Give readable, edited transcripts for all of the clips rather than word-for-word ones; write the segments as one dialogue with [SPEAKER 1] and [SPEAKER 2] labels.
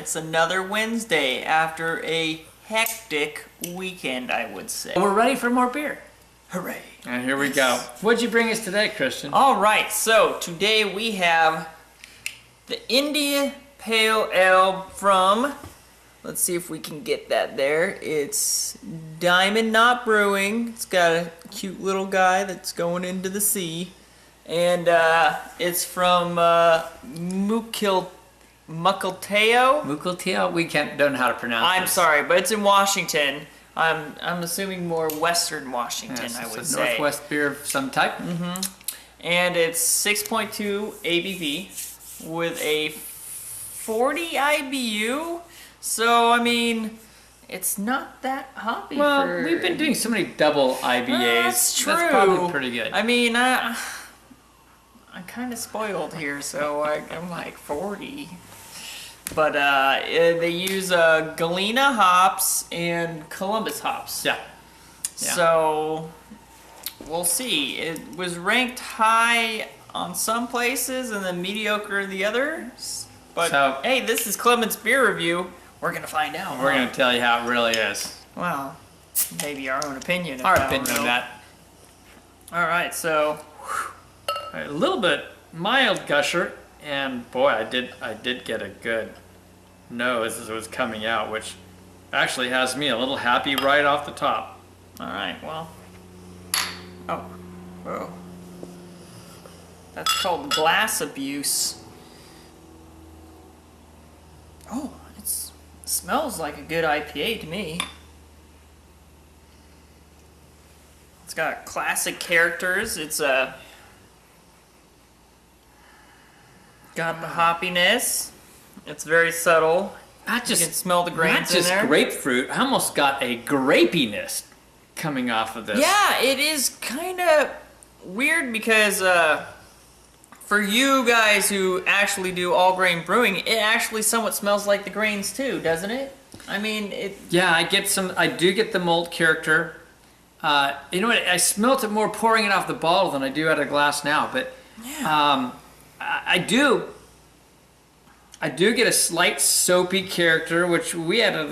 [SPEAKER 1] It's another Wednesday after a hectic weekend, I would say.
[SPEAKER 2] We're ready for more beer.
[SPEAKER 1] Hooray.
[SPEAKER 2] And here we go. What'd you bring us today, Christian?
[SPEAKER 1] All right, so today we have the India Pale Ale from, let's see if we can get that there. It's Diamond Knot Brewing. It's got a cute little guy that's going into the sea. And it's from Mukilteo.
[SPEAKER 2] Mukilteo? We don't know how to pronounce it.
[SPEAKER 1] I'm sorry, but it's in Washington. I'm assuming more Western Washington,
[SPEAKER 2] Yes,
[SPEAKER 1] I would
[SPEAKER 2] it's
[SPEAKER 1] say.
[SPEAKER 2] a Northwest beer of some type.
[SPEAKER 1] And it's 6.2 ABV with a 40 IBU. So, I mean, it's not that hoppy.
[SPEAKER 2] Well, we've been doing so many double IBAs.
[SPEAKER 1] That's true.
[SPEAKER 2] That's probably pretty good.
[SPEAKER 1] I mean, I'm kind of spoiled here, so I'm like 40. But they use Galena hops and Columbus hops.
[SPEAKER 2] Yeah.
[SPEAKER 1] So we'll see. It was ranked high on some places and then mediocre in the others. But
[SPEAKER 2] So-
[SPEAKER 1] hey, this is Clement's beer review. We're gonna find out.
[SPEAKER 2] We're going to tell you how it really is.
[SPEAKER 1] Well, maybe our own opinion. if
[SPEAKER 2] Our
[SPEAKER 1] I don't
[SPEAKER 2] opinion
[SPEAKER 1] know.
[SPEAKER 2] on that.
[SPEAKER 1] All right, so
[SPEAKER 2] A little bit mild gusher, and boy, I did get a good nose as it was coming out, which actually has me a little happy right off the top.
[SPEAKER 1] all right, well. Oh, whoa. That's called glass abuse. Oh, it smells like a good IPA to me. It's got classic characters. It's got the hoppiness. It's very subtle.
[SPEAKER 2] Not
[SPEAKER 1] You can smell the grains
[SPEAKER 2] not just
[SPEAKER 1] in there.
[SPEAKER 2] grapefruit. I almost got a grapiness coming off of this.
[SPEAKER 1] Yeah, it is kind of weird because for you guys who actually do all grain brewing, it actually somewhat smells like the grains too, doesn't it? I mean, it.
[SPEAKER 2] Yeah, I do get the malt character. You know what? I smelt it more pouring it off the bottle than I do out of glass now. But
[SPEAKER 1] Yeah.
[SPEAKER 2] I do get a slight soapy character, which we had in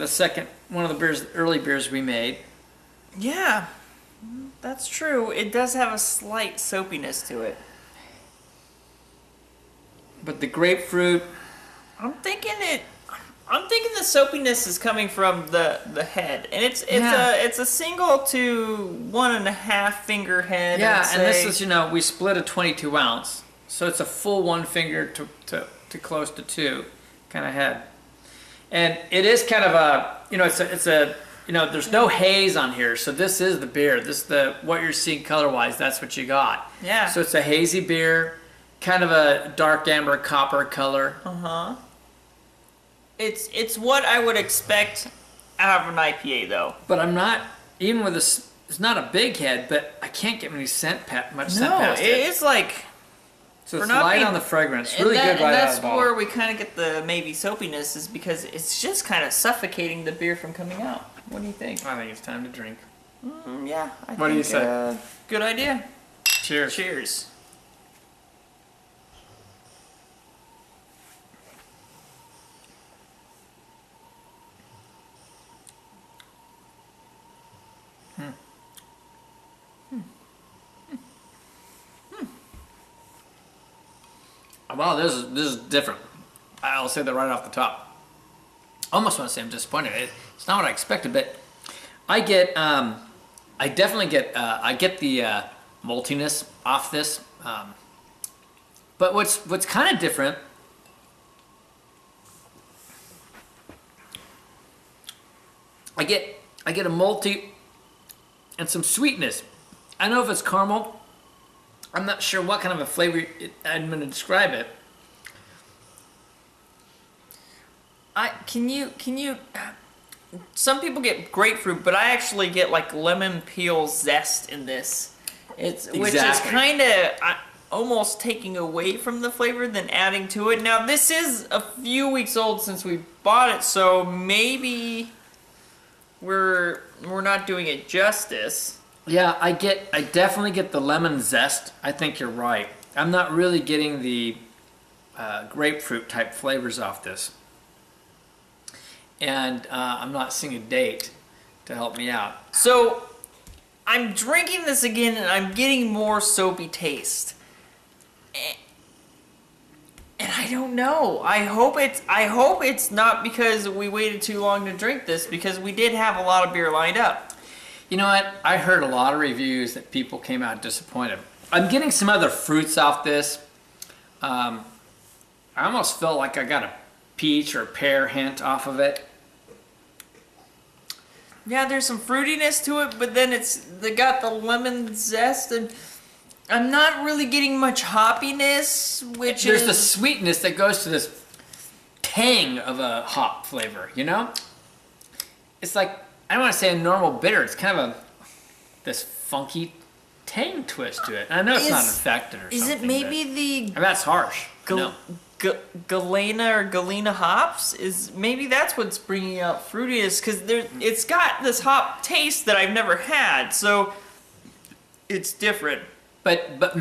[SPEAKER 2] one of the early beers we made.
[SPEAKER 1] Yeah, that's true. It does have a slight soapiness to it.
[SPEAKER 2] But the grapefruit,
[SPEAKER 1] I'm thinking the soapiness is coming from the head, and it's a single to 1.5 finger head.
[SPEAKER 2] yeah,
[SPEAKER 1] I'd
[SPEAKER 2] and this
[SPEAKER 1] say.
[SPEAKER 2] is, we split a 22 ounce, so it's a full 1 finger to close to 2 kind of head, and it is kind of a, there's no haze on here, so this is the beer. What you're seeing color wise, that's what you got.
[SPEAKER 1] Yeah.
[SPEAKER 2] So it's a hazy beer, kind of a dark amber copper color.
[SPEAKER 1] It's what I would expect out of an IPA, though.
[SPEAKER 2] But I'm not, even with this, it's not a big head, but I can't get much scent past it.
[SPEAKER 1] It's like
[SPEAKER 2] So
[SPEAKER 1] for
[SPEAKER 2] it's
[SPEAKER 1] not
[SPEAKER 2] light
[SPEAKER 1] being-
[SPEAKER 2] on the fragrance. It's
[SPEAKER 1] and
[SPEAKER 2] really
[SPEAKER 1] that-
[SPEAKER 2] good right
[SPEAKER 1] and
[SPEAKER 2] out
[SPEAKER 1] that's
[SPEAKER 2] of the bottle.
[SPEAKER 1] where we kind of get the maybe soapiness, is because it's just kind of suffocating the beer from coming out. What do you think?
[SPEAKER 2] I think it's time to drink.
[SPEAKER 1] Yeah. I
[SPEAKER 2] What do you
[SPEAKER 1] think,
[SPEAKER 2] say?
[SPEAKER 1] Good idea.
[SPEAKER 2] Cheers.
[SPEAKER 1] Cheers.
[SPEAKER 2] Wow, this is different. I'll say that right off the top. Almost want to say I'm disappointed. It's not what I expected, but I get, I definitely get, I get the maltiness off this. But what's kind of different, I get a malty and some sweetness. I don't know if it's caramel. I'm not sure what kind of a flavor I'm going to describe it.
[SPEAKER 1] Can you? Some people get grapefruit, but I actually get like lemon peel zest in this. Which is
[SPEAKER 2] Exactly.
[SPEAKER 1] kind of almost taking away from the flavor than adding to it. Now this is a few weeks old since we bought it, so maybe we're not doing it justice.
[SPEAKER 2] Yeah, I definitely get the lemon zest. I think you're right. I'm not really getting the grapefruit type flavors off this. and I'm not seeing a date to help me out.
[SPEAKER 1] So I'm drinking this again and I'm getting more soapy taste. And I don't know. I hope it's not because we waited too long to drink this, because we did have a lot of beer lined up.
[SPEAKER 2] You know what? I heard a lot of reviews that people came out disappointed. I'm getting some other fruits off this. I almost felt like I got a peach or pear hint off of it.
[SPEAKER 1] Yeah, there's some fruitiness to it, but then they got the lemon zest, and I'm not really getting much hoppiness, which
[SPEAKER 2] There's
[SPEAKER 1] is...
[SPEAKER 2] the sweetness that goes to this tang of a hop flavor, you know? It's like, I don't want to say a normal bitter, it's kind of this funky tang twist to it. And I know it's not infected or something.
[SPEAKER 1] Is it maybe the...
[SPEAKER 2] I mean, that's harsh. No.
[SPEAKER 1] Galena or Galena hops maybe that's what's bringing out fruitiness, because it's got this hop taste that I've never had, so it's different.
[SPEAKER 2] But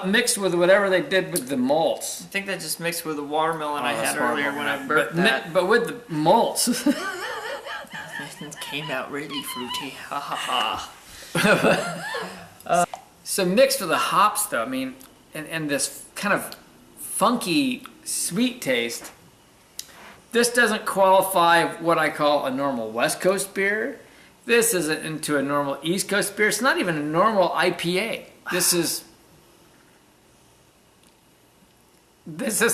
[SPEAKER 2] mixed with whatever they did with the malts.
[SPEAKER 1] I think that just mixed with the watermelon I
[SPEAKER 2] that's
[SPEAKER 1] had earlier when I burped that.
[SPEAKER 2] But with the malts,
[SPEAKER 1] It came out really fruity. Ha ha ha.
[SPEAKER 2] so mixed with the hops though, I mean, and this kind of funky sweet taste. This doesn't qualify what I call a normal West Coast beer. This isn't into a normal East Coast beer. It's not even a normal IPA. This is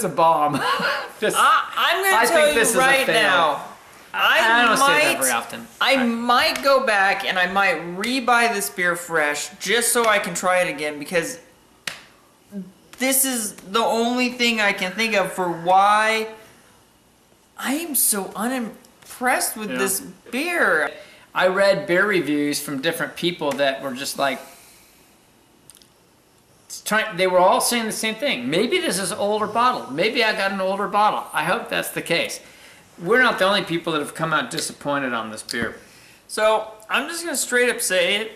[SPEAKER 2] a bomb.
[SPEAKER 1] I'm going to tell you right now.
[SPEAKER 2] I don't say that very often.
[SPEAKER 1] I might go back and I might re-buy this beer fresh just so I can try it again, because this is the only thing I can think of for why I am so unimpressed with this beer.
[SPEAKER 2] I read beer reviews from different people that were just like, they were all saying the same thing. Maybe this is an older bottle. Maybe I got an older bottle. I hope that's the case. We're not the only people that have come out disappointed on this beer.
[SPEAKER 1] So I'm just gonna straight up say it.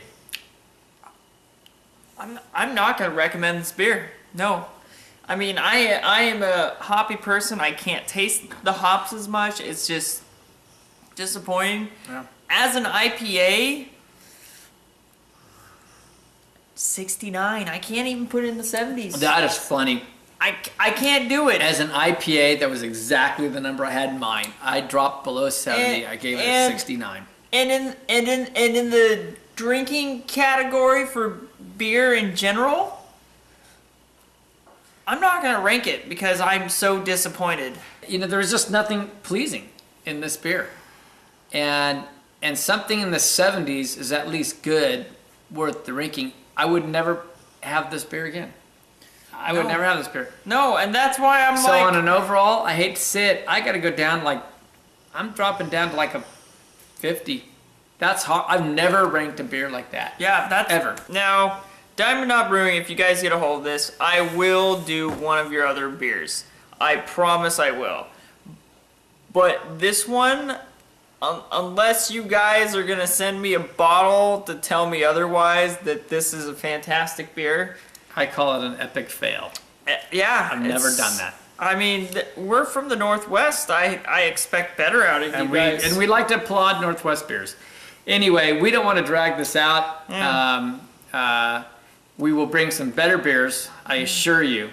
[SPEAKER 1] I'm not gonna recommend this beer. No. I mean, I am a hoppy person. I can't taste the hops as much. It's just disappointing.
[SPEAKER 2] Yeah.
[SPEAKER 1] As an IPA, 69. I can't even put it in the 70s.
[SPEAKER 2] That is funny.
[SPEAKER 1] I can't do it.
[SPEAKER 2] As an IPA, that was exactly the number I had in mind. I dropped below 70. I gave it a 69.
[SPEAKER 1] And in the drinking category for beer in general, I'm not gonna rank it because I'm so disappointed.
[SPEAKER 2] You know, there's just nothing pleasing in this beer, and something in the 70s is at least good, worth drinking. I would never have this beer again. I would never have this beer.
[SPEAKER 1] No, and that's why I'm
[SPEAKER 2] so on an overall, I hate to say it, I got to go down I'm dropping down to like a 50. That's hard. I've never ranked a beer like that.
[SPEAKER 1] Yeah, that's
[SPEAKER 2] ever.
[SPEAKER 1] Now, Diamond Knot Brewing, if you guys get a hold of this, I will do one of your other beers. I promise I will. But this one, unless you guys are gonna send me a bottle to tell me otherwise that this is a fantastic beer,
[SPEAKER 2] I call it an epic fail.
[SPEAKER 1] Yeah,
[SPEAKER 2] I've never done that.
[SPEAKER 1] I mean, we're from the Northwest. I expect better out of you guys.
[SPEAKER 2] And we like to applaud Northwest beers. Anyway, we don't want to drag this out.
[SPEAKER 1] Yeah.
[SPEAKER 2] We will bring some better beers, I assure you,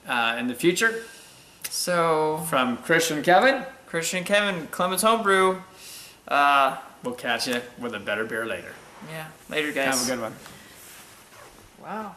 [SPEAKER 2] in the future.
[SPEAKER 1] So,
[SPEAKER 2] from Christian and Kevin.
[SPEAKER 1] Christian and Kevin, Clemens Homebrew.
[SPEAKER 2] We'll catch you with a better beer later.
[SPEAKER 1] Yeah, later guys.
[SPEAKER 2] Have a good one.
[SPEAKER 1] Wow.